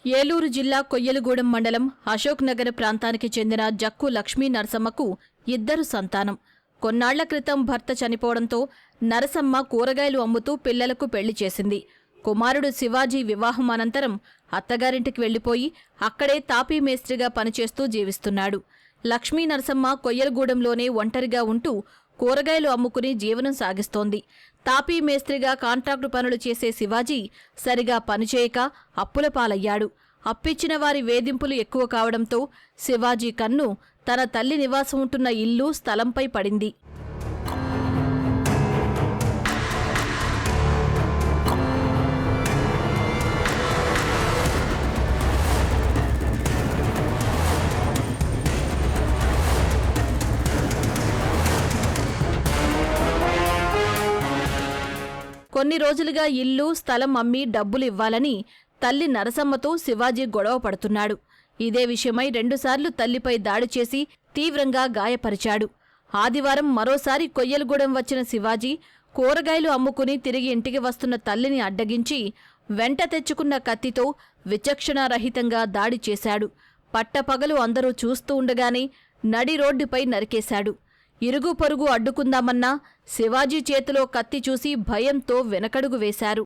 ఏలూరు జిల్లా కొయ్యలగూడెం మండలం అశోక్ నగర్ ప్రాంతానికి చెందిన జక్కు లక్ష్మీ నరసమ్మకు ఇద్దరు సంతానం. కొన్నాళ్ల క్రితం భర్త చనిపోవడంతో నరసమ్మ కూరగాయలు అమ్ముతూ పిల్లలకు పెళ్లి చేసింది. కుమారుడు శివాజీ వివాహం అనంతరం అత్తగారింటికి వెళ్లిపోయి అక్కడే తాపీ మేస్త్రిగా పనిచేస్తూ జీవిస్తున్నాడు. లక్ష్మీ నరసమ్మ కొయ్యలగూడెంలోనే ఒంటరిగా ఉంటూ కూరగాయలు అమ్ముకుని జీవనం సాగిస్తోంది. తాపీ మేస్త్రిగా కాంట్రాక్టు పనులు చేసే శివాజీ సరిగా పనిచేయక అప్పుల పాలయ్యాడు. అప్పిచ్చిన వారి వేధింపులు ఎక్కువ కావడంతో శివాజీ కన్ను తన తల్లి నివాసం ఉంటున్న ఇల్లు, స్థలంపై పడింది. కొన్ని రోజులుగా ఇల్లు, స్థలం అమ్మి డబ్బులు ఇవ్వాలని తల్లి నరసమ్మతో శివాజీ గొడవ పడుతున్నాడు. ఇదే విషయమై రెండుసార్లు తల్లిపై దాడి చేసి తీవ్రంగా గాయపరిచాడు. ఆదివారం మరోసారి కొయ్యలగూడెం వచ్చిన శివాజీ కూరగాయలు అమ్ముకుని తిరిగి ఇంటికి వస్తున్న తల్లిని అడ్డగించి వెంట తెచ్చుకున్న కత్తితో విచక్షణారహితంగా దాడి చేశాడు. పట్టపగలు అందరూ చూస్తూ ఉండగానే నడి రోడ్డుపై నరికేశాడు. ఇరుగు పొరుగు అడ్డుకుందామన్నా శివాజీ చేతిలో కత్తి చూసి భయంతో వెనకడుగు వేశారు.